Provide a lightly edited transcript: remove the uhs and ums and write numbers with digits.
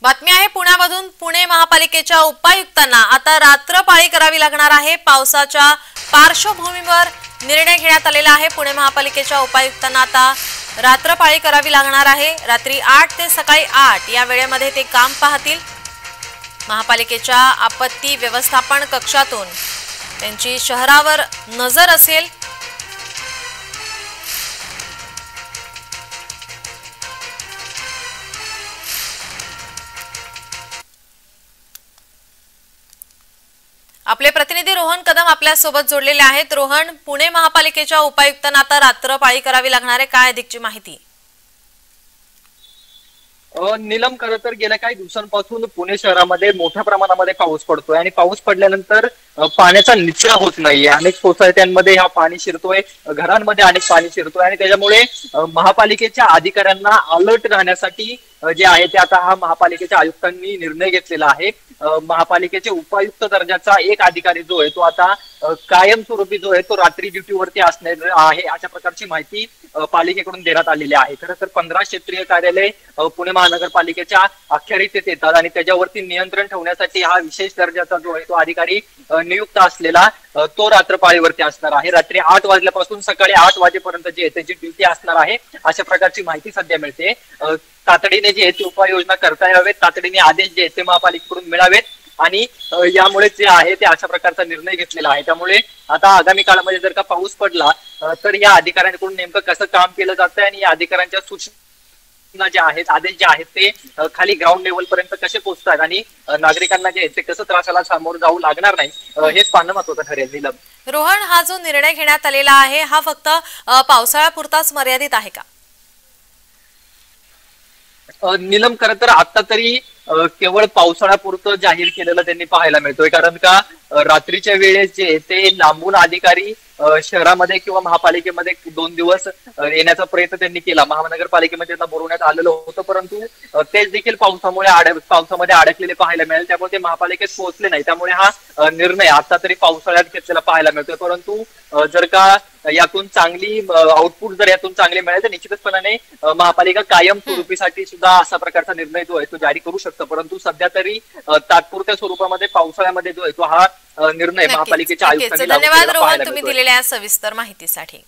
बातमी आहे पुण्यामधून। पुणे महापालिकेच्या उपायुक्तांना आता रात्रपाळी करावी लागणार आहे। पावसाच्या पार्श्वभूमीवर निर्णय घेण्यात आलेला आहे। पुणे महापालिकेच्या उपायुक्तांना आता रात्रपाळी करावी लागणार आहे। रात्री 8 ते सकाळी 8 या वेळेमध्ये ते काम पाहतील। महापालिकेच्या आपत्ती व्यवस्थापन कक्षातून त्यांची शहरावर नजर असेल। आपले प्रतिनिधी रोहन कदम आपल्या सोबत जोडलेले आहेत। रोहन, पुणे महापालिकेच्या उपायुक्तांना आता रात्रपाळी करावी लागणार आहे, काय अधिकची माहिती? नीलम, खरं तर गेल्या काही दिवसांपासून पुणे शहरामध्ये मोठ्या प्रमाणामध्ये पाऊस पडतोय आणि पाऊस पडल्यानंतर पाण्याचा निचरा होत नाहीये। अनेक सोसायट्यांमध्ये हा पाणी शिरतोय, घरांमध्ये अनेक पाणी शिरतोय आणि त्याच्यामुळे महापालिकेच्या अधिकाऱ्यांना अलर्ट राहण्यासाठी जे आहे ते आता हा महापालिकेच्या आयुक्तांनी निर्णय घेतलेला आहे। महापालिकेचे उपायुक्त दर्जाचा एक अधिकारी जो आहे तो आता कायमस्वरूपी जो आहे तो रात्री ड्युटीवरती असणार आहे, अशा प्रकारची माहिती पालिकेकडून देण्यात आलेली आहे। खरं तर 15 क्षेत्रीय कार्यालय पुणे महानगरपालिकेच्या अखत्यारीत येतात आणि त्याच्यावरती नियंत्रण ठेवण्यासाठी हा विशेष दर्जाचा जो आहे तो अधिकारी नियुक्त असलेला तो रात्रपाळीवरती असणार आहे। रात्री 8 वाजल्यापासून सकाळी 8 वाजेपर्यंत जी आहे त्याची ड्युटी असणार आहे, अशा प्रकारची माहिती सध्या मिळते। तातडीने जे आहे ते उपाययोजना करता यावेत, तातडीने आदेश जे आहेत ते महापालिकेकडून मिळावेत आणि यामुळे जे आहे ते अशा प्रकारचा निर्णय घेतलेला आहे। त्यामुळे आता आगामी काळामध्ये जर का पाऊस पडला तर या अधिकाऱ्यांकडून नेमकं कसं काम केलं जातंय आणि या अधिकाऱ्यांच्या सूचना ज्या आहेत, आदेश जे आहेत ते खाली ग्राउंड लेवल पर्यंत कसे पोहोचतात आणि नागरिकांना जे आहे ते कसं त्रासाला सामोरं जाऊ लागणार नाही, हेच पाहणं महत्त्वाचं ठरेल। नीलम, रोहन, हा जो निर्णय घेण्यात आलेला आहे हा फक्त पावसाळ्यापुरताच मर्यादित आहे का? नीलम, खरं तर आता तरी केवळ पावसाळ्यापुरतं जाहीर केलेलं त्यांनी पाहायला मिळतोय, कारण का रात्रीच्या वेळेस जे ते लांबून अधिकारी शहरामध्ये किंवा महापालिकेमध्ये 2 दिवस येण्याचा प्रयत्न त्यांनी केला। महानगरपालिकेमध्ये त्यांना बोलवण्यात आलेलं होतं, परंतु तेच देखील पावसामध्ये अडकलेले पाहायला मिळेल, त्यामुळे ते महापालिकेत पोहोचले नाही। त्यामुळे हा निर्णय आता तरी पावसाळ्यात घेतलेला पाहायला मिळतोय, परंतु जर का यातून चांगली आउटपुट जर यातून चांगले मिळेल तर निश्चितपणाने महापालिका कायम स्वरूपीसाठी सुद्धा असा प्रकारचा निर्णय जो आहे तो जारी करू शकतं। परंतु सध्या तरी तात्पुरत्या स्वरूपामध्ये पावसाळ्यामध्ये जो आहे तो हा निर्णय महापालिकेच्या आयुक्तांनी धन्यवाद रोहन, तुम्ही दिलेल्या सविस्तर माहितीसाठी।